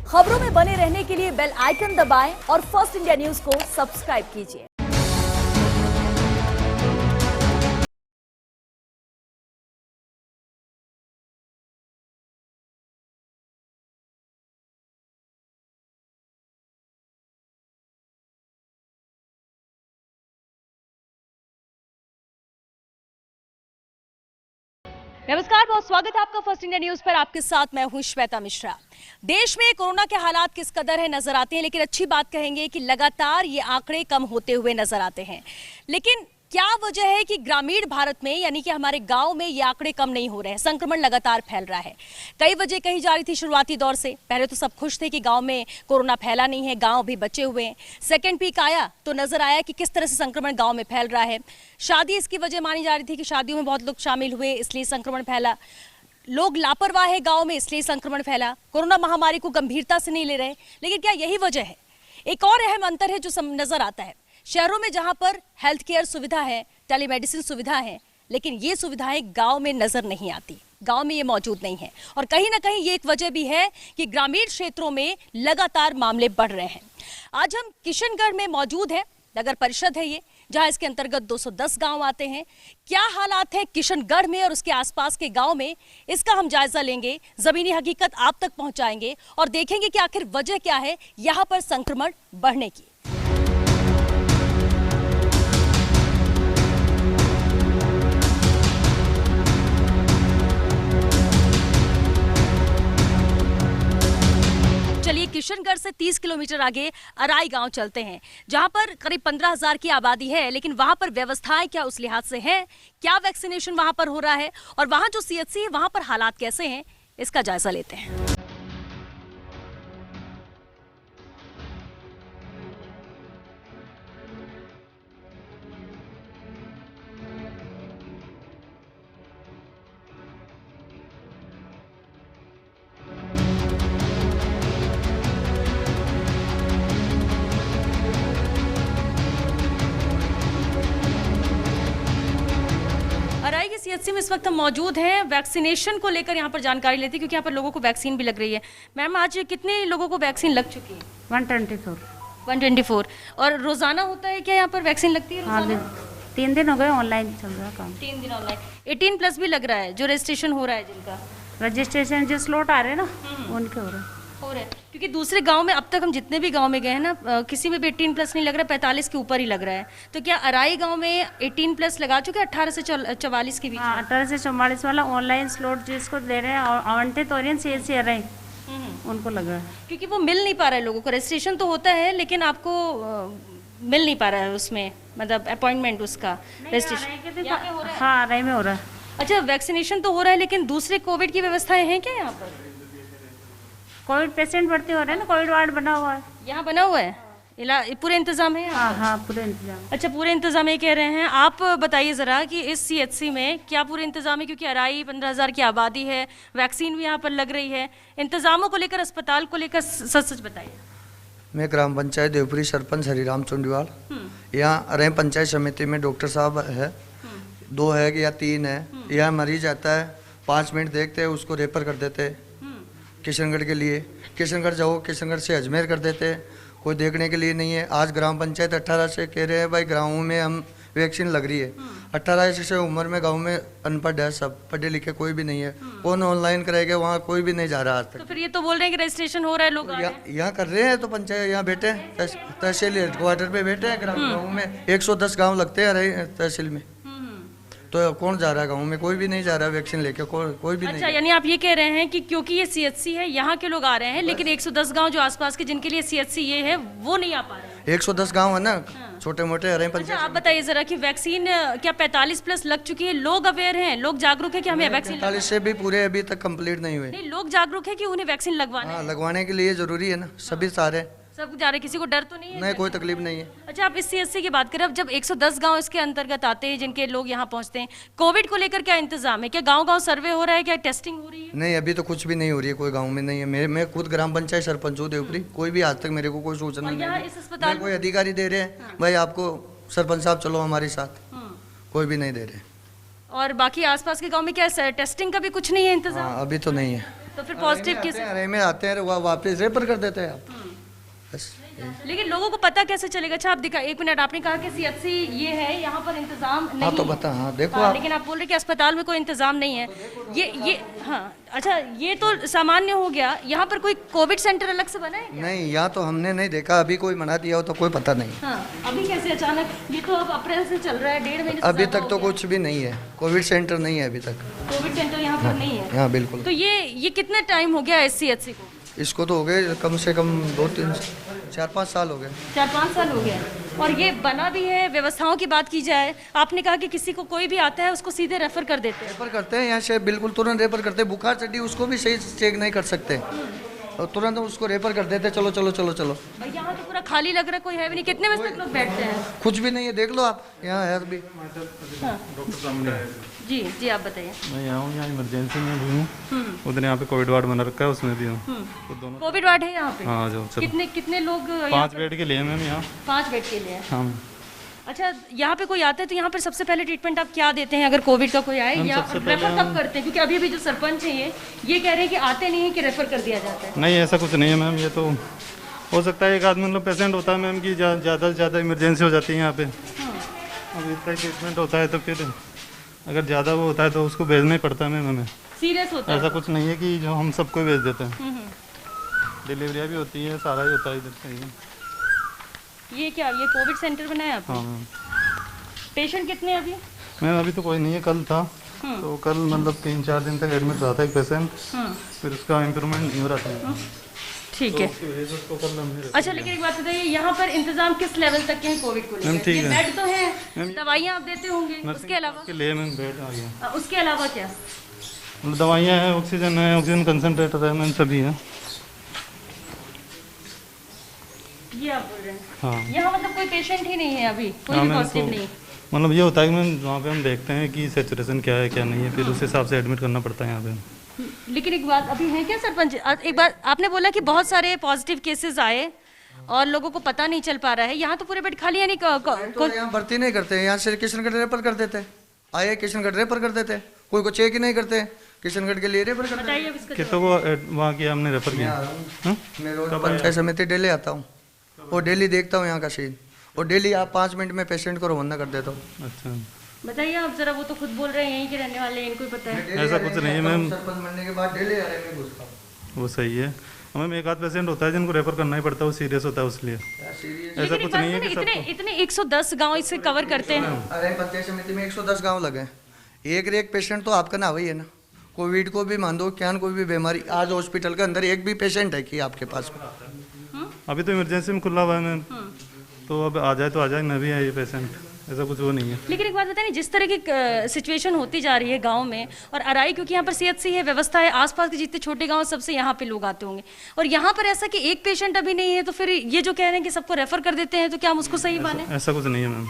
खबरों में बने रहने के लिए बेल आइकन दबाएं और फर्स्ट इंडिया न्यूज को सब्सक्राइब कीजिए। नमस्कार, बहुत स्वागत है आपका फर्स्ट इंडिया न्यूज पर। आपके साथ मैं हूं श्वेता मिश्रा। देश में कोरोना के हालात किस कदर है नजर आते हैं, लेकिन अच्छी बात कहेंगे कि लगातार ये आंकड़े कम होते हुए नजर आते हैं। लेकिन क्या वजह है कि ग्रामीण भारत में यानी कि हमारे गांव में ये आंकड़े कम नहीं हो रहे हैं, संक्रमण लगातार फैल रहा है? कई वजह कही जा रही थी शुरुआती दौर से। पहले तो सब खुश थे कि गांव में कोरोना फैला नहीं है, गांव भी बचे हुए हैं। सेकेंड पीक आया तो नजर आया कि किस तरह से संक्रमण गांव में फैल रहा है। शादी इसकी वजह मानी जा रही थी कि शादियों में बहुत लोग शामिल हुए, इसलिए संक्रमण फैला। लोग लापरवाह है गांव में, इसलिए संक्रमण फैला। कोरोना महामारी को गंभीरता से नहीं ले रहे, लेकिन क्या यही वजह है? एक और अहम अंतर है जो नजर आता है। शहरों में जहां पर हेल्थ केयर सुविधा है, टेलीमेडिसिन सुविधा है, लेकिन ये सुविधाएं गांव में नजर नहीं आती, गांव में ये मौजूद नहीं है। और कहीं ना कहीं ये एक वजह भी है कि ग्रामीण क्षेत्रों में लगातार मामले बढ़ रहे हैं। आज हम किशनगढ़ में मौजूद हैं, नगर परिषद है ये, जहां इसके अंतर्गत 210 गांव आते हैं। क्या हालात है किशनगढ़ में और उसके आसपास के गांव में, इसका हम जायजा लेंगे, जमीनी हकीकत आप तक पहुंचाएंगे और देखेंगे कि आखिर वजह क्या है यहां पर संक्रमण बढ़ने की। चलिए किशनगढ़ से 30 किलोमीटर आगे अराई गांव चलते हैं, जहां पर करीब 15,000 की आबादी है। लेकिन वहां पर व्यवस्थाएं क्या उस लिहाज से हैं? क्या वैक्सीनेशन वहां पर हो रहा है? और वहां जो सीएचसी है वहां पर हालात कैसे हैं, इसका जायजा लेते हैं। अराई की सीएचसी में इस वक्त हम मौजूद हैं। वैक्सीनेशन को लेकर यहाँ पर जानकारी लेते हैं, क्योंकि यहाँ पर लोगों को वैक्सीन भी लग रही है। मैम, आज कितने लोगों को वैक्सीन लग चुकी है? 124। और रोजाना होता है क्या यहाँ पर वैक्सीन लगती है? हाँ, 3 दिन हो गए ऑनलाइन चल रहा काम। 3 दिन ऑनलाइन। 18+ भी लग रहा है, जो रजिस्ट्रेशन हो रहा है, जिनका रजिस्ट्रेशन जो स्लॉट आ रहे हैं ना उनके हो रहे हैं। क्योंकि दूसरे गांव में अब तक हम जितने भी गांव में गए हैं ना, किसी में भी 18+ नहीं लग रहा है, 45 के ऊपर ही लग रहा है। तो क्या अराई गांव में 18+ लगा चुके हैं? 18 से 44 के बीच? हाँ, 18 से 44 वाला ऑनलाइन स्लॉट जिसको दे रहे हैं और आवंटित हो रही है सीएचसी अराई, उनको लग रहा है। क्योंकि वो मिल नहीं पा रहा है लोगों को। रजिस्ट्रेशन तो होता है लेकिन आपको मिल नहीं पा रहा है उसमें, मतलब अपॉइंटमेंट उसका रजिस्ट्रेशन। हाँ, अराई में हो रहा है। अच्छा, वैक्सीनेशन तो हो रहा है, लेकिन दूसरे कोविड की व्यवस्थाएं हैं क्या यहाँ पर? कोविड पेशेंट भर्ती हो रहे हैं ना, कोविड वार्ड बना हुआ है, यहाँ बना हुआ है, पूरे इंतजाम है? हाँ हाँ, पूरे इंतजाम। अच्छा, पूरे इंतजाम ये कह रहे हैं। आप बताइए जरा कि इस सीएचसी में क्या पूरे इंतजाम है? क्योंकि अराई 15,000 की आबादी है, वैक्सीन भी यहाँ पर लग रही है। इंतजामों को लेकर, अस्पताल को लेकर सच सच बताइए। मैं ग्राम पंचायत देवपुरी सरपंच हरिराम चुंडीवाल। यहाँ अराई पंचायत समिति में डॉक्टर साहब है, 2 है या 3 है। यहाँ मरीज आता है, 5 मिनट देखते हैं, उसको रेफर कर देते हैं किशनगढ़ के लिए। किशनगढ़ जाओ, किशनगढ़ से अजमेर कर देते हैं, कोई देखने के लिए नहीं है। आज ग्राम पंचायत 18 से कह रहे हैं भाई गाँव में हम वैक्सीन लग रही है। 18 से उम्र में गांव में अनपढ़ है, सब पढ़े लिखे कोई भी नहीं है। कौन ऑनलाइन कराएगा? वहाँ कोई भी नहीं जा रहा आज तक। तो फिर ये तो बोल रहे हैं कि रजिस्ट्रेशन हो रहा है, लोग यहाँ कर रहे हैं। तो पंचायत यहाँ बैठे हैं, तहसील हेडक्वार्टर पे बैठे हैं। गाँव में 110 गाँव लगते हैं तहसील में, तो कौन जा रहा है गाँव में? कोई भी नहीं जा रहा है वैक्सीन लेके, कोई भी नहीं। अच्छा, यानी आप ये कह रहे हैं कि क्योंकि ये सीएचसी है, यहाँ के लोग आ रहे हैं, लेकिन 110 गांव जो आसपास के जिनके लिए सीएचसी ये है, वो नहीं आ पा रहे हैं। 110 गांव है ना, छोटे मोटे अराई पंचायत। अच्छा, आप बताइए जरा कि वैक्सीन क्या 45+ लग चुकी है? लोग अवेयर हैं, लोग जागरूक है कि हमें वैक्सीन? 45 से भी पूरे अभी तक कंप्लीट नहीं हुए। नहीं, लोग जागरूक है कि उन्हें वैक्सीन लगवाना है। लगवाने के लिए जरूरी है ना, सभी सारे सब जा रहे, किसी को डर तो नहीं है? नहीं, कोई तकलीफ नहीं है। अच्छा, आप इस सीएचसी की बात करें, अब जब 110 गांव इसके अंतर्गत आते हैं, जिनके लोग यहाँ पहुँचते हैं, कोविड को लेकर क्या इंतजाम है? क्या गांव-गांव सर्वे हो रहा है? क्या टेस्टिंग हो रही है? नहीं, अभी तो कुछ भी नहीं हो रही है, कोई गांव में नहीं है। मैं खुद ग्राम पंचायत सरपंच हूँ देवपुरी, कोई भी आज तक मेरे को कोई सूचना नहीं है। इस अस्पताल कोई अधिकारी दे रहे हैं भाई आपको सरपंच साहब चलो हमारे साथ, कोई भी नहीं दे रहे। और बाकी आसपास के गांव में क्या टेस्टिंग का भी कुछ नहीं है इंतजाम? अभी तो नहीं है। तो फिर पॉजिटिव किस अरे में आते हैं वापस रेफर कर देते हैं आप बस। लेकिन लोगों को पता कैसे चलेगा? अच्छा आप दिखा, एक मिनट, आपने कहा कि सीएचसी ये है, यहाँ पर इंतजाम नहीं हाँ तो है। बता, हाँ देखो हाँ, आप, लेकिन आप बोल रहे कि अस्पताल में कोई इंतजाम नहीं है। ये हाँ, अच्छा ये तो सामान्य हो गया, यहाँ पर कोई कोविड सेंटर अलग से बना है क्या? नहीं यहाँ तो हमने नहीं देखा, अभी कोई मना दिया हो तो कोई पता नहीं। हाँ, अभी कैसे अचानक? ये तो अब अप्रैल से चल रहा है, 1.5 महीने से अभी ज़्यादा तक हो तो गया। कुछ भी नहीं है, कोविड सेंटर नहीं है अभी तक। कोविड सेंटर यहाँ पर नहीं है। हाँ बिल्कुल। तो ये कितने टाइम हो गया सीएचसी को? इसको तो हो गए कम से कम 4-5 साल हो गए। 4-5 साल हो गया। और ये बना भी है, व्यवस्थाओं की बात की जाए, आपने कहा कि किसी को कोई भी आता है उसको सीधे रेफर कर देते हैं। रेफर करते हैं यहाँ से, बिल्कुल तुरंत रेफर करते हैं। बुखार चढ़ी उसको भी सही चेक नहीं कर सकते और तुरंत उसको रेफर कर देते हैं, चलो चलो चलो चलो। भाई यहाँ तो पूरा खाली लग रहा है, कोई है भी नहीं। कितने बजे तक लोग बैठते हैं? कुछ भी नहीं है, देख लो आप, यहाँ है अभी। डॉक्टर सामने जी जी, आप बताइए। मैं यहाँ हूँ, यहाँ इमरजेंसी में भी हूँ। उधर यहाँ पे कोविड वार्ड बना रखा है, उसमें भी हूँ। तो दोनों कोविड वार्ड है यहाँ पे? हाँ जो चलो कितने लोग? 5 बेड के लिए मैम यहाँ। 5 बेड के लिए। हाँ अच्छा, यहाँ पे कोई आता है तो यहाँ पर सबसे पहले ट्रीटमेंट आप क्या देते हैं अगर कोविड का कोई आए, हम या सबसे पहले रेफर कब करते हैं? क्योंकि अभी भी जो सरपंच है ये कह रहे हैं कि आते नहीं है कि रेफर कर दिया जाता है। नहीं ऐसा कुछ नहीं है मैम, ये तो हो सकता है एक आदमी मतलब पेशेंट होता है मैम कि ज़्यादा से ज़्यादा इमरजेंसी हो जाती है यहाँ पे। अब इतना ट्रीटमेंट होता है तो फिर अगर ज़्यादा वो होता है तो उसको भेजना ही पड़ता है मैम हमें। सीरियस होता है? ऐसा कुछ नहीं है कि जो हम सबको भेज देते हैं। डिलीवरियाँ भी होती है, सारा ही होता है इधर से। ये क्या, ये कोविड सेंटर बनाया आपने? हाँ मैम। पेशेंट कितने हैं अभी? मैम अभी तो कोई नहीं है, कल था तो कल मतलब 3-4 दिन तक एडमिट रहा था एक पेशेंट, फिर उसका इम्प्रूवमेंट नहीं हो रहा था। ठीक है। उसकी वजह से उसको कल हमने अच्छा, लेकिन एक बात बताइए, यहाँ पर इंतजाम किस लेवल तक के हैं कोविड को मैम लेकर? ठीक ये है। बेड तो है, दवाइयाँ आप देते होंगे, उसके अलावा? के लिए मैम बेड आ गया, उसके अलावा क्या? मतलब दवाइयाँ हैं, ऑक्सीजन कंसनट्रेटर है मैम, सभी है। ये आप बोल रहे हैं? हाँ यहाँ मतलब कोई पेशेंट ही नहीं है अभी, कोई हाँ भी मैम, पॉजिटिव तो नहीं? मतलब ये होता है कि मैम वहाँ पे हम देखते हैं कि सेचुरेशन क्या है क्या नहीं है, फिर उस हिसाब से एडमिट करना पड़ता है यहाँ पे। लेकिन एक बात अभी है क्या सरपंच, एक बार आपने बोला कि बहुत सारे पॉजिटिव केसेस आए और लोगों को पता नहीं चल पा रहा है, यहाँ तो पूरे बेड खाली है नहीं? तो यहाँ भर्ती नहीं करते, यहाँ से किशनगढ़ रेफर कर देते हैं, आए किशनगढ़ रेफर कर देते हैं, कोई को चेक ही नहीं करते, किशनगढ़ के लिए रेफर कर देते बताइए अब इसका कितों को वहाँ किया हमने रेफर किया। हाँ? मैं रोज पंचायत समिति डेली आता हूँ और डेली देखता हूँ यहाँ का सीन, और डेली आप 5 मिनट में पेशेंट को रवाना कर देता हूँ। अच्छा बताइए आप जरा, वो तो खुद बोल रहे हैं यहीं के रहने वाले हैं, इनको ही पता है। ऐसा कुछ नहीं है मैम, सरपंच बनने के बाद डेली आ रहे हैं, घुसता हूँ। वो सही है। मैम एक आध पेशेंट होता है जिनको रेफर करना ही पड़ता है, वो सीरियस होता है उसलिए। ऐसा लेकिन एक कुछ बात नहीं है सुनो, कि इतने सबको इतने 110 गांव इससे कवर करते हैं। अरे पंचायत समिति में 110 गांव लगे, एक पेशेंट तो आपका ना वही है ना। कोविड को भी मान दो, क्या कोई भी बीमारी, आज हॉस्पिटल के अंदर एक भी पेशेंट है कि आपके पास में? अभी तो इमरजेंसी में खुला हुआ है मैम, तो अब आ जाए तो आ जाए, न भी है ये पेशेंट, ऐसा कुछ वो नहीं है। लेकिन एक बात बताइए, जिस तरह की सिचुएशन होती जा रही है गांव में, और अराई क्योंकि यहाँ पर सीएचसी है, व्यवस्था है, आसपास के जितने छोटे गांव सबसे यहाँ पे लोग आते होंगे, और यहाँ पर ऐसा कि एक पेशेंट अभी नहीं है, तो फिर ये जो कह रहे हैं कि सबको रेफर कर देते हैं, तो क्या हम उसको सही माने? ऐसा कुछ नहीं है मैम,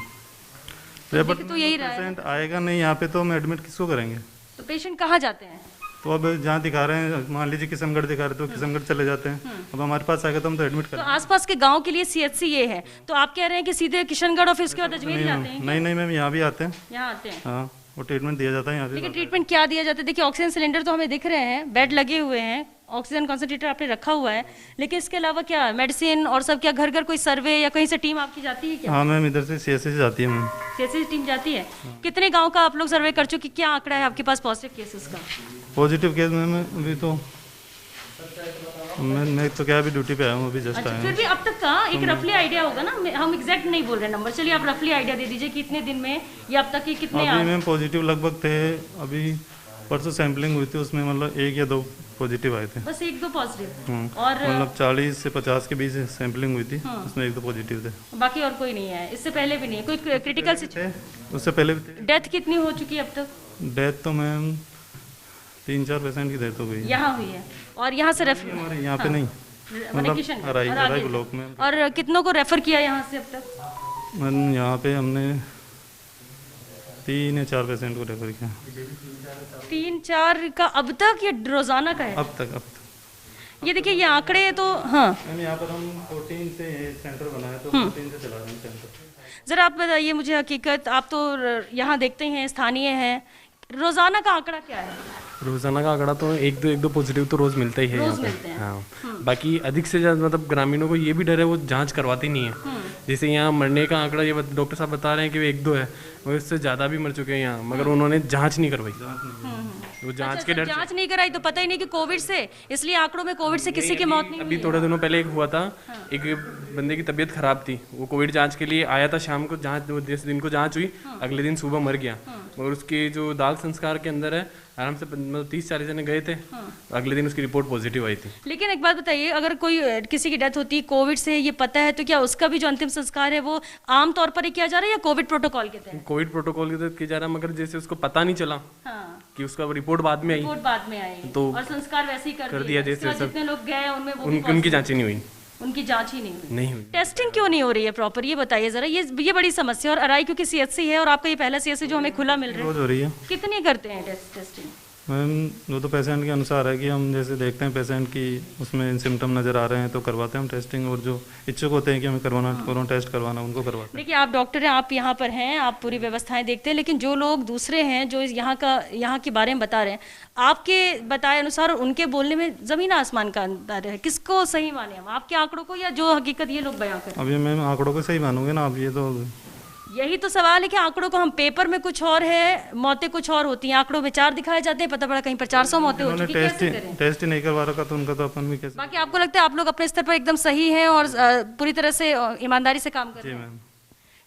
देखिए तो यही रहा है। पेशेंट आएगा नहीं यहाँ पे तो हम एडमिट किसको करेंगे? तो पेशेंट कहाँ जाते हैं? तो अब जहाँ दिखा रहे हैं, मान लीजिए किशनगढ़ दिखा रहे तो किशनगढ़ चले जाते हैं, अब हमारे पास आएगा तो हम तो एडमिट तो करें। आसपास के गांव के लिए सीएचसी ये है, तो आप कह रहे हैं कि सीधे किशनगढ़ और फिर उसके बाद अजमेर जाते हैं? नहीं नहीं मैम, यहाँ भी आते हैं, यहाँ आते हैं। हाँ वो ट्रीटमेंट दिया जाता है यहाँ लेकिन पे। ट्रीटमेंट क्या दिया जाता है? देखिए ऑक्सीजन सिलेंडर तो हमें दिख रहे हैं, बेड लगे हुए हैं, ऑक्सीजन कॉन्सेंट्रेटर आपने रखा हुआ है, लेकिन इसके अलावा क्या मेडिसिन और सब, क्या घर घर कोई सर्वे या कहीं से टीम आपकी जाती है क्या? हाँ मैम, इधर से सीएससी से जाती है मैम। सीएचसी टीम जाती है? कितने गांव का आप लोग सर्वे कर चुके, क्या आंकड़ा है आपके पास पॉजिटिव केसेस का? पॉजिटिव केस में अभी तो मैं तो क्या अभी ड्यूटी पे आया हूँ, अभी जस्ट अच्छा, आया फिर हूँ। भी अब तक का एक रफली आइडिया होगा ना, हम एग्जैक्ट नहीं बोल रहे नंबर, चलिए आप रफली आइडिया दे दीजिए कि इतने दिन में या अब तक के कितने अभी मैम पॉजिटिव लगभग थे, अभी परसों सैम्पलिंग हुई थी, उसमें मतलब 1 या 2 पॉजिटिव आए थे। बस 1-2 पॉजिटिव? और मतलब 40 से 50 के बीच सैम्पलिंग हुई थी, उसमें 1-2 पॉजिटिव थे। बाकी और कोई नहीं है? इससे पहले भी नहीं कोई क्रिटिकल थे उससे पहले भी थे। डेथ कितनी हो चुकी है अब तक? डेथ तो मैम 3-4 पेशेंट की डेथ हो गई है यहाँ हुई है, और यहाँ से रेफर हमारे यहाँ पे नहीं, मतलब अराई ब्लॉक में। और कितनों को रेफर किया यहाँ से अब तक? मैम यहाँ पे हमने 3 या 4 पेशेंट को रेफर किया 3-4 का अब तक, या रोजाना का है? अब तक। ये देखिए ये आंकड़े तो, हाँ मैम यहाँ पर हम 14 से सेंटर बनाया, तो 14 से चला रहे हैं सेंटर। जरा आप बताइए मुझे हकीकत, आप तो यहाँ देखते हैं, स्थानीय हैं, रोजाना का आंकड़ा क्या है? रोजाना का आंकड़ा तो एक दो पॉजिटिव तो रोज मिलता ही है यहाँ पे। हाँ, बाकी अधिक से ज़्यादा मतलब ग्रामीणों को ये भी डर है, वो जांच करवाती नहीं है। जैसे यहाँ मरने का आंकड़ा ये डॉक्टर साहब बता रहे हैं कि वो 1-2 है, वो इससे ज़्यादा भी मर चुके हैं यहाँ, मगर उन्होंने जांच नहीं करवाई। वो जांच के डर से जांच नहीं कराई तो पता ही नहीं कि कोविड से, इसलिए आंकड़ों में कोविड से किसी की मौत नहीं अभी थोड़े दिनों पहले एक हुआ था, एक बंदे की तबीयत खराब थी, वो कोविड जांच के लिए आया था शाम को, जांच जिस दिन को जांच हुई अगले दिन सुबह मर गया। मगर उसके जो दाह संस्कार के अंदर है आराम से 30-40 जने गए थे, अगले दिन उसकी रिपोर्ट पॉजिटिव आई थी। लेकिन एक बात बताइए, अगर कोई किसी की डेथ होती है कोविड से, ये पता है, तो क्या उसका भी जो अंतिम संस्कार है वो आम तौर पर ही किया जा रहा है या कोविड प्रोटोकॉल के तहत? कोविड प्रोटोकॉल के तहत किया जा रहा है, मगर जैसे उसको पता नहीं चला कि उसका रिपोर्ट बाद में आई, रिपोर्ट बाद में आई तो और संस्कार वैसे ही कर दिया जैसे सब। जितने लोग गए उनमें वो भी उनकी जांच ही नहीं हुई। उनकी जांच ही नहीं हुई। हुई। टेस्टिंग क्यों नहीं हो रही है प्रॉपर, ये बताइए जरा। ये बड़ी समस्या। और अराई क्योंकि सीएचसी है और आपका ये पहला सीएचसी जो हमें खुला मिल रहा रोज हो रही है है, कितनी करते हैं टेस्टिंग? मैम, वो तो पेशेंट के अनुसार है कि हम जैसे देखते हैं पेशेंट की उसमें सिम्टम नज़र आ रहे हैं तो करवाते हैं हम टेस्टिंग, और जो इच्छुक होते हैं कि हमें कोरोना टेस्ट करवाना उनको करवाते हैं। देखिए, आप डॉक्टर हैं, आप यहाँ पर हैं, आप पूरी व्यवस्थाएं देखते हैं, लेकिन जो लोग दूसरे हैं जो यहाँ के बारे में बता रहे हैं, आपके बताए अनुसार उनके बोलने में जमीन आसमान का अंतर है। किसको सही माने हम, आपके आंकड़ों को या जो हकीकत ये लोग बयां करें? अब ये मैम आंकड़ों को सही मानोगे ना आप, ये तो यही तो सवाल है कि आंकड़ों को हम पेपर में कुछ और है, मौतें कुछ और होती हैं, आंकड़ों में 4 दिखाए जाते हैं, पता पड़ा कहीं पर 400 मौतें हो चुकी, कैसे करें? टेस्ट ही नहीं करवा रखा तो उनका तो अपन भी कैसे। बाकी आपको लगता है आप लोग अपने स्तर पर एकदम सही हैं और पूरी तरह से ईमानदारी से काम कर रहे जी हैं? मैम।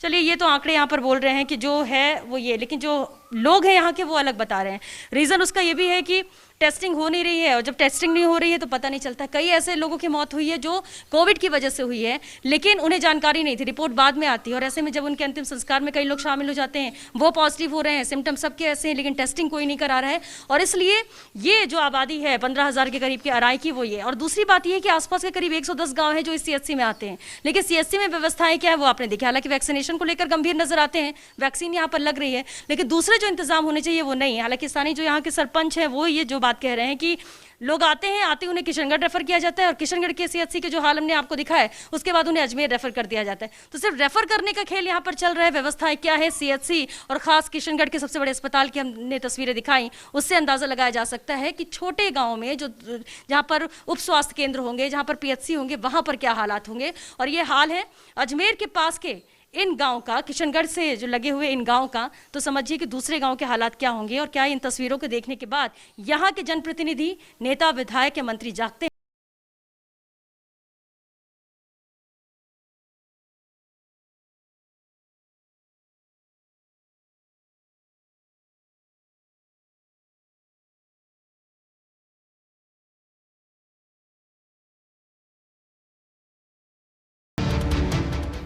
चलिए, ये तो आंकड़े यहाँ पर बोल रहे हैं कि जो है वो ये, लेकिन जो लोग हैं यहाँ के वो अलग बता रहे हैं। रीज़न उसका ये भी है कि टेस्टिंग हो नहीं रही है, और जब टेस्टिंग नहीं हो रही है तो पता नहीं चलता। कई ऐसे लोगों की मौत हुई है जो कोविड की वजह से हुई है, लेकिन उन्हें जानकारी नहीं थी, रिपोर्ट बाद में आती है, और ऐसे में जब उनके अंतिम संस्कार में कई लोग शामिल हो जाते हैं, वो पॉजिटिव हो रहे हैं, सिम्टम सबके ऐसे हैं, लेकिन टेस्टिंग कोई नहीं करा रहा है। और इसलिए ये जो आबादी है 15,000 के करीब की अराई की, वो ये। और दूसरी बात ये है कि आसपास के करीब 110 गाँव हैं जो इस सीएचसी में आते हैं, लेकिन सीएचसी में व्यवस्थाएं क्या है वो आपने देखा। हालांकि वैक्सीनेशन को लेकर गंभीर नजर आते हैं, वैक्सीन यहाँ पर लग रही है, लेकिन दूसरे जो इंतजाम होने चाहिए वो नहीं है। हालांकि स्थानीय जो यहाँ के सरपंच हैं वो ये जो बात कह रहे हैं कि लोग आते हैं, उन्हें किशनगढ़ रेफर किया जाता है, और किशनगढ़ के सीएचसी के जो हाल हमने आपको दिखा है उसके बाद उन्हें अजमेर रेफर कर दिया जाता है। तो सिर्फ रेफर करने का खेल यहाँ पर चल रहा है। व्यवस्थाएं क्या है सीएचसी और खास किशनगढ़ के सबसे बड़े अस्पताल की हमने तस्वीरें दिखाई, उससे अंदाजा लगाया जा सकता है कि छोटे गाँव में जहाँ पर उप स्वास्थ्य केंद्र होंगे, जहाँ पर पीएचसी होंगे, वहाँ पर क्या हालात होंगे। और ये हाल है अजमेर के पास के इन गांव का, किशनगढ़ से जो लगे हुए इन गांव का, तो समझिए कि दूसरे गांव के हालात क्या होंगे। और क्या इन तस्वीरों को देखने के बाद यहाँ के जनप्रतिनिधि, नेता, विधायक या मंत्री जागते हैं?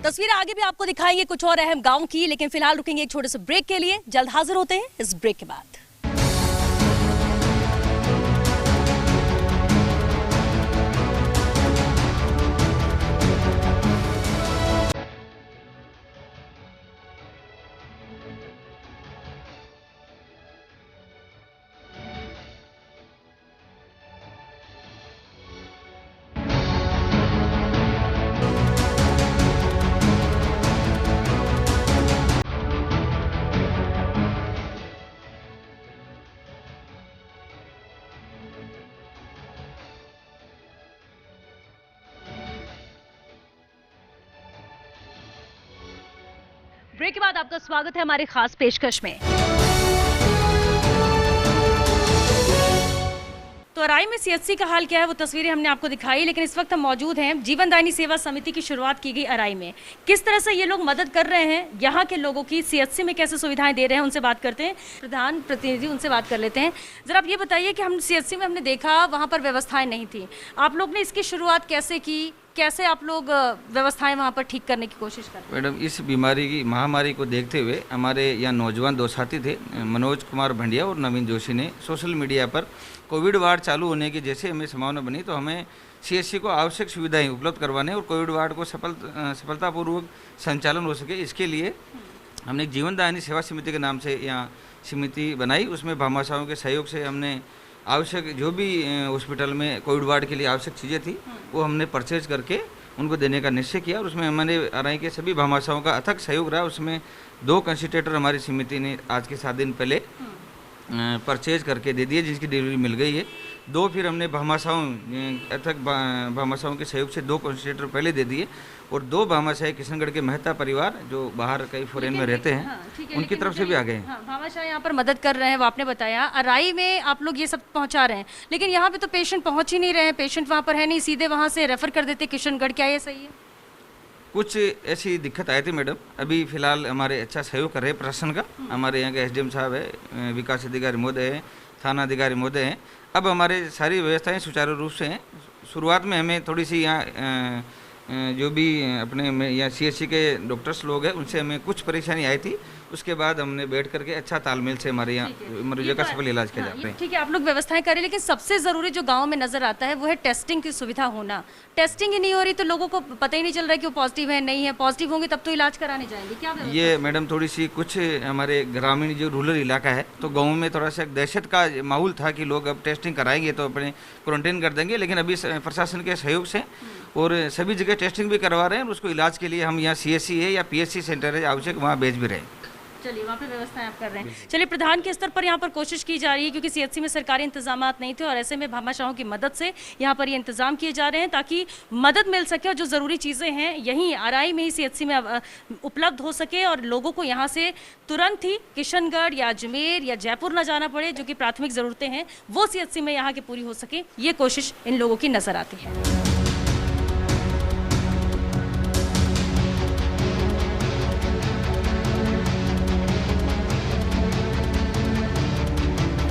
तस्वीरें आगे भी आपको दिखाएंगे कुछ और अहम गांव की, लेकिन फिलहाल रुकेंगे एक छोटे से ब्रेक के लिए। जल्द हाजिर होते हैं इस ब्रेक के बाद। ब्रेक के बाद आपका स्वागत है हमारी खास पेशकश में। तो अराई में सीएचसी का हाल क्या है वो तस्वीरें हमने आपको दिखाई, लेकिन इस वक्त हम मौजूद हैं जीवनदायिनी सेवा समिति की शुरुआत की गई अराई में। किस तरह से ये लोग मदद कर रहे हैं, यहाँ के लोगों की सीएचसी में कैसे सुविधाएं दे रहे हैं, उनसे बात करते हैं। प्रधान प्रतिनिधि उनसे बात कर लेते हैं। जरा आप ये बताइए कि हम सीएचसी में हमने देखा वहाँ पर व्यवस्थाएं नहीं थी, आप लोग ने इसकी शुरुआत कैसे की, कैसे आप लोग व्यवस्थाएं वहाँ पर ठीक करने की कोशिश कर रहे हैं? मैडम, इस बीमारी की महामारी को देखते हुए हमारे यहाँ नौजवान 2 साथी थे, मनोज कुमार भंडिया और नवीन जोशी ने सोशल मीडिया पर कोविड वार्ड चालू होने की जैसे हमें संभावना बनी तो हमें सीएचसी को आवश्यक सुविधाएं उपलब्ध करवाने और कोविड वार्ड को सफलतापूर्वक संचालन हो सके, इसके लिए हमने एक जीवनदायिनी सेवा समिति के नाम से यहाँ समिति बनाई। उसमें भामाशाहों के सहयोग से हमने आवश्यक जो भी हॉस्पिटल में कोविड वार्ड के लिए आवश्यक चीज़ें थी वो हमने परचेज करके उनको देने का निश्चय किया, और उसमें हमारे अराई के सभी भामाशाहों का अथक सहयोग रहा। उसमें 2 कंसल्टेटर हमारी समिति ने आज के 7 दिन पहले परचेज करके दे दिए, जिसकी डिलीवरी मिल गई है। 2 फिर हमने भामाशाहों अथक भामाशाहों के सहयोग से 2 कंसंट्रेटर पहले दे दिए, और 2 भामाशाही किशनगढ़ के मेहता परिवार जो बाहर कई फॉरेन में रहते हैं, उनकी तरफ से भी आ गए हैं। भामाशाह यहाँ पर मदद कर रहे हैं, वो आपने बताया। अराई में आप लोग ये सब पहुँचा रहे हैं, लेकिन यहाँ पे तो पेशेंट पहुँच ही नहीं रहे हैं, पेशेंट वहाँ पर है नहीं, सीधे वहाँ से रेफर कर देते किशनगढ़, क्या ये सही है? कुछ ऐसी दिक्कत आई थी मैडम। अभी फिलहाल हमारे अच्छा सहयोग कर रहे हैं प्रशासन का। हमारे यहाँ के एसडीएम साहब है, विकास अधिकारी महोदय हैं, थाना अधिकारी महोदय हैं। अब हमारे सारी व्यवस्थाएं सुचारू रूप से हैं। शुरुआत में हमें थोड़ी सी यहाँ जो भी अपने यहाँ सीएचसी के डॉक्टर्स लोग हैं, उनसे हमें कुछ परेशानी आई थी। उसके बाद हमने बैठ करके अच्छा तालमेल से हमारे यहाँ मरीजों का सफल इलाज किया जाता है। ठीक है, आप लोग व्यवस्थाएं करें, लेकिन सबसे ज़रूरी जो गांव में नज़र आता है वो है टेस्टिंग की सुविधा होना। टेस्टिंग ही नहीं हो रही तो लोगों को पता ही नहीं चल रहा है कि वो पॉजिटिव है नहीं है। पॉजिटिव होंगे तब तो इलाज कराने जाएंगे, क्या व्यवस्था? ये मैडम थोड़ी सी कुछ हमारे ग्रामीण जो रूरल इलाका है, तो गाँव में थोड़ा सा दहशत का माहौल था कि लोग अब टेस्टिंग कराएंगे तो अपने क्वारंटाइन कर देंगे, लेकिन अभी प्रशासन के सहयोग से और सभी जगह टेस्टिंग भी करवा रहे हैं, और उसको इलाज के लिए हम यहाँ सीएचसी है या पीएचसी सेंटर है आवश्यक, वहाँ भेज भी रहे हैं। चलिए, वहाँ पे व्यवस्थाएं आप कर रहे हैं। चलिए, प्रधान के स्तर पर यहाँ पर कोशिश की जा रही है, क्योंकि सीएचसी में सरकारी इंतजाम नहीं थे, और ऐसे में भामाशाहों की मदद से यहाँ पर ये इंतजाम किए जा रहे हैं ताकि मदद मिल सके, और जो ज़रूरी चीज़ें हैं यहीं अराई में ही सीएचसी में उपलब्ध हो सके, और लोगों को यहाँ से तुरंत ही किशनगढ़ या अजमेर या जयपुर न जाना पड़े। जो कि प्राथमिक ज़रूरतें हैं वो सीएचसी में यहाँ की पूरी हो सके, ये कोशिश इन लोगों की नज़र आती है।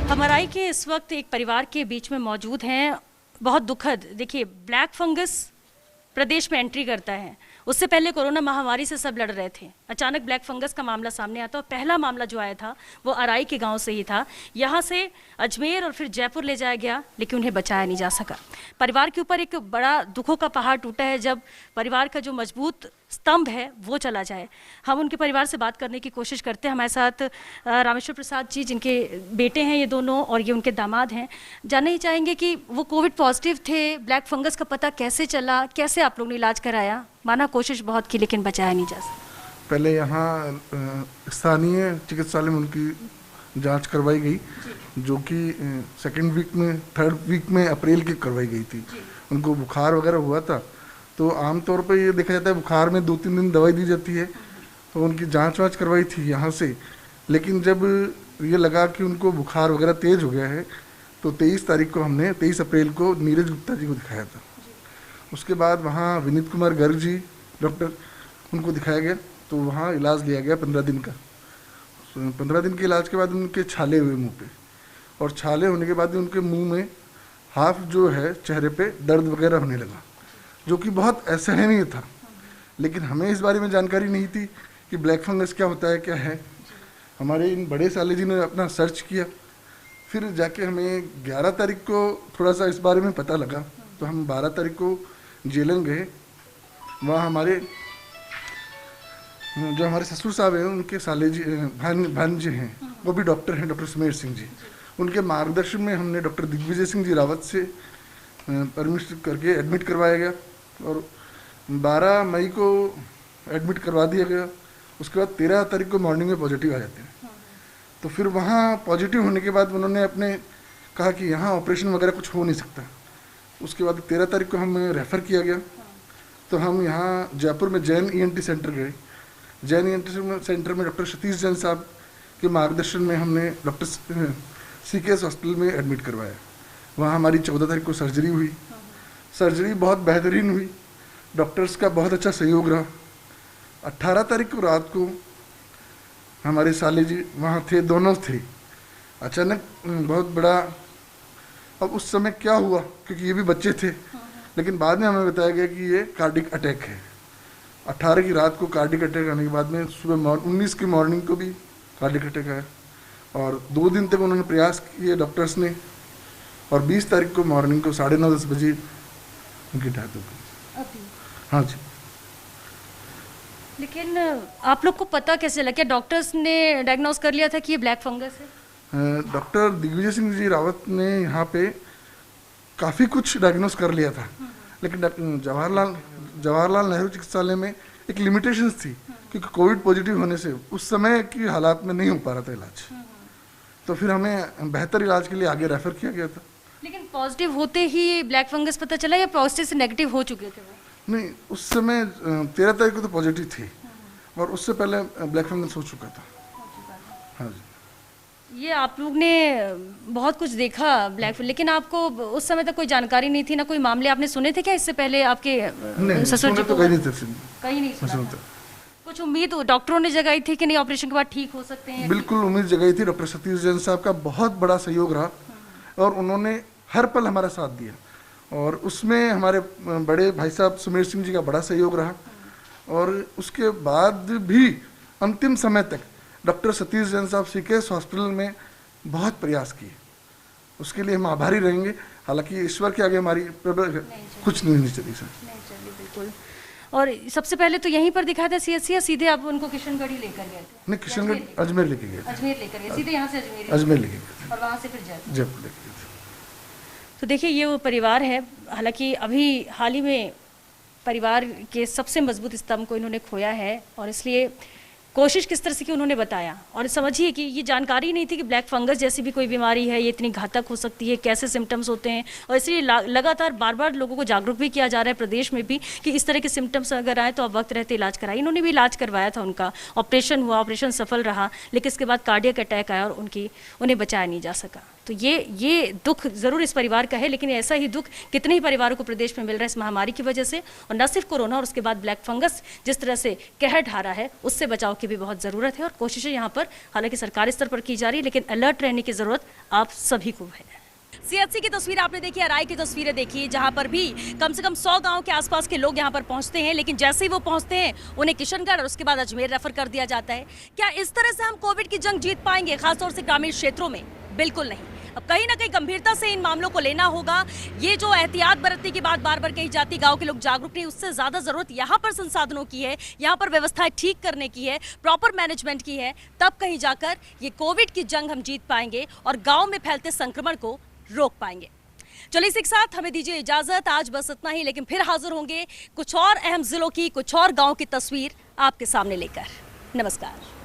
हम अराई के इस वक्त एक परिवार के बीच में मौजूद हैं। बहुत दुखद, देखिए, ब्लैक फंगस प्रदेश में एंट्री करता है। उससे पहले कोरोना महामारी से सब लड़ रहे थे, अचानक ब्लैक फंगस का मामला सामने आता, और पहला मामला जो आया था वो अराई के गांव से ही था। यहाँ से अजमेर और फिर जयपुर ले जाया गया, लेकिन उन्हें बचाया नहीं जा सका। परिवार के ऊपर एक बड़ा दुखों का पहाड़ टूटा है जब परिवार का जो मजबूत स्तंभ है वो चला जाए। हम उनके परिवार से बात करने की कोशिश करते हैं। हमारे साथ रामेश्वर प्रसाद जी, जिनके बेटे हैं ये दोनों और ये उनके दामाद हैं। जानना ही चाहेंगे कि वो कोविड पॉजिटिव थे, ब्लैक फंगस का पता कैसे चला, कैसे आप लोग ने इलाज कराया? माना कोशिश बहुत की लेकिन बचाया नहीं जा सका। पहले यहाँ स्थानीय चिकित्सालय में उनकी जांच करवाई गई, जो कि सेकेंड वीक में, थर्ड वीक में अप्रैल की करवाई गई थी। उनको बुखार वगैरह हुआ था, तो आमतौर पर ये देखा जाता है बुखार में 2-3 दिन दवाई दी जाती है, तो उनकी जांच वाँच करवाई थी यहाँ से। लेकिन जब ये लगा कि उनको बुखार वगैरह तेज़ हो गया है, तो 23 तारीख को हमने 23 अप्रैल को नीरज गुप्ता जी को दिखाया था। उसके बाद वहाँ विनीत कुमार गर्ग जी डॉक्टर, उनको दिखाया गया, तो वहाँ इलाज लिया गया 15 दिन का। 15 दिन के इलाज के बाद उनके छाले हुए मुंह पे, और छाले होने के बाद उनके मुंह में हाफ जो है चेहरे पे दर्द वगैरह होने लगा, जो कि बहुत असहनीय था। लेकिन हमें इस बारे में जानकारी नहीं थी कि ब्लैक फंगस क्या होता है, क्या है। हमारे इन बड़े साले जी ने अपना सर्च किया, फिर जाके हमें 11 तारीख को थोड़ा सा इस बारे में पता लगा, तो हम 12 तारीख को जेलन गए। वहाँ हमारे जो हमारे ससुर साहब हैं, उनके साले जी भांजे हैं, वो भी डॉक्टर हैं, डॉक्टर सुमेर सिंह जी। उनके मार्गदर्शन में हमने डॉक्टर दिग्विजय सिंह जी रावत से परमिशन करके एडमिट करवाया गया, और 12 मई को एडमिट करवा दिया गया। उसके बाद 13 तारीख को मॉर्निंग में पॉजिटिव आ जाते हैं। तो फिर वहाँ पॉजिटिव होने के बाद उन्होंने अपने कहा कि यहाँ ऑपरेशन वगैरह कुछ हो नहीं सकता। उसके बाद 13 तारीख को हमें रेफ़र किया गया, तो हम यहाँ जयपुर में जैन ईएनटी सेंटर गए। जैन ईएनटी सेंटर में डॉक्टर सतीश जैन साहब के मार्गदर्शन में हमने डॉक्टर सीकेएस हॉस्पिटल में एडमिट करवाया। वहाँ हमारी 14 तारीख को सर्जरी हुई। सर्जरी बहुत बेहतरीन हुई, डॉक्टर्स का बहुत अच्छा सहयोग रहा। 18 तारीख को रात को हमारे साले जी वहाँ थे, दोनों थे। अचानक बहुत बड़ा, अब उस समय क्या हुआ, क्योंकि ये भी बच्चे थे, लेकिन बाद में हमें बताया गया कि ये कार्डिक अटैक है। 18 की रात को कार्डिक अटैक आने के बाद में सुबह 19 की मॉर्निंग को भी कार्डिक अटैक आया, और 2 दिन तक उन्होंने प्रयास किए डॉक्टर्स ने, और 20 तारीख को मॉर्निंग को 9:30-10 बजे उनकी डेथ हो गई। हाँ जी। लेकिन आप लोग को पता कैसे लगा? क्या डॉक्टर्स ने डायग्नोस कर लिया था कि ये ब्लैक फंगस है? डॉक्टर दिग्विजय सिंह जी रावत ने यहाँ पे काफ़ी कुछ डायग्नोस कर लिया था, लेकिन जवाहरलाल नेहरू चिकित्सालय में एक लिमिटेशंस थी, क्योंकि कोविड पॉजिटिव होने से उस समय की हालात में नहीं हो पा रहा था इलाज। तो फिर हमें बेहतर इलाज के लिए आगे रेफ़र किया गया था। लेकिन पॉजिटिव होते ही ब्लैक फंगस पता चला या पॉजिटिव से नेगेटिव हो चुके थे वो? नहीं, उस समय 13 तारीख को तो पॉजिटिव थी और उससे पहले ब्लैक फंगस हो चुका था। हाँ जी। ये आप लोग ने बहुत कुछ देखा ब्लैक, लेकिन आपको उस समय तक कोई जानकारी नहीं थी, ना कोई मामले आपने सुने थे क्या इससे पहले आपके नहीं, ससुर जी सुने को? तो कहीं नहीं थे। कहीं नहीं सुना सुना था। था। कुछ उम्मीद डॉक्टरों ने जगाई थी कि नहीं ऑपरेशन के बाद ठीक हो सकते हैं? बिल्कुल उम्मीद जगाई थी। डॉक्टर सतीश जैन साहब का बहुत बड़ा सहयोग रहा और उन्होंने हर पल हमारा साथ दिया और उसमें हमारे बड़े भाई साहब सुमेर सिंह जी का बड़ा सहयोग रहा और उसके बाद भी अंतिम समय तक डॉक्टर सतीश जैन साहब सीकेएस हॉस्पिटल में बहुत प्रयास किए। उसके लिए हम आभारी रहेंगे। हालांकि ईश्वर के आगे हमारी कुछ नहीं चली सर। नहीं चली, बिल्कुल। और सबसे पहले तो यहीं पर दिखाया था सीएचसी या सीधे आप उनको किशनगढ़ ही लेकर गए थे? नहीं, किशनगढ़ अजमेर लेके गए थे। अजमेर लेकर गए, सीधे यहाँ से अजमेर अजमेर लेके गए और वहाँ से फिर जयपुर। थे, जयपुर लेके गए थे। तो देखिए ये वो परिवार है, हालांकि अभी हाल ही में परिवार के सबसे मजबूत स्तंभ को इन्होंने खोया है और इसलिए कोशिश किस तरह से की उन्होंने बताया। और समझिए कि ये जानकारी नहीं थी कि ब्लैक फंगस जैसी भी कोई बीमारी है, ये इतनी घातक हो सकती है, कैसे सिम्टम्स होते हैं। और इसलिए लगातार बार बार लोगों को जागरूक भी किया जा रहा है प्रदेश में भी कि इस तरह के सिम्टम्स अगर आए तो आप वक्त रहते इलाज कराइए। इन्होंने भी इलाज करवाया था, उनका ऑपरेशन हुआ, ऑपरेशन सफल रहा, लेकिन इसके बाद कार्डियक अटैक आया और उन्हें बचाया नहीं जा सका। तो ये दुख ज़रूर इस परिवार का है, लेकिन ऐसा ही दुख कितने ही परिवारों को प्रदेश में मिल रहा है इस महामारी की वजह से। और न सिर्फ कोरोना और उसके बाद ब्लैक फंगस जिस तरह से कहर ढारा है, उससे बचाव की भी बहुत ज़रूरत है और कोशिशें यहाँ पर हालांकि सरकारी स्तर पर की जा रही है, लेकिन अलर्ट रहने की ज़रूरत आप सभी को है। सीएचसी की तस्वीर आपने देखी, अराई की तस्वीरें देखी, जहां पर भी कम से कम 100 गांव के आसपास के लोग यहां पर पहुंचते हैं, लेकिन जैसे ही वो पहुंचते हैं उन्हें किशनगढ़ और उसके बाद अजमेर रेफर कर दिया जाता है। क्या इस तरह से हम कोविड की जंग जीत पाएंगे, खासतौर से ग्रामीण क्षेत्रों में? बिल्कुल नहीं। अब कहीं ना कहीं गंभीरता से इन मामलों को लेना होगा। ये जो एहतियात बरतने की बात बार बार कही जाती, गांव के लोग जागरूक नहीं, उससे ज्यादा जरूरत यहाँ पर संसाधनों की है, यहाँ पर व्यवस्थाएं ठीक करने की है, प्रॉपर मैनेजमेंट की है। तब कहीं जाकर ये कोविड की जंग हम जीत पाएंगे और गाँव में फैलते संक्रमण को रोक पाएंगे। चलिए इसी के साथ हमें दीजिए इजाजत, आज बस इतना ही, लेकिन फिर हाजिर होंगे कुछ और अहम जिलों की, कुछ और गाँव की तस्वीर आपके सामने लेकर। नमस्कार।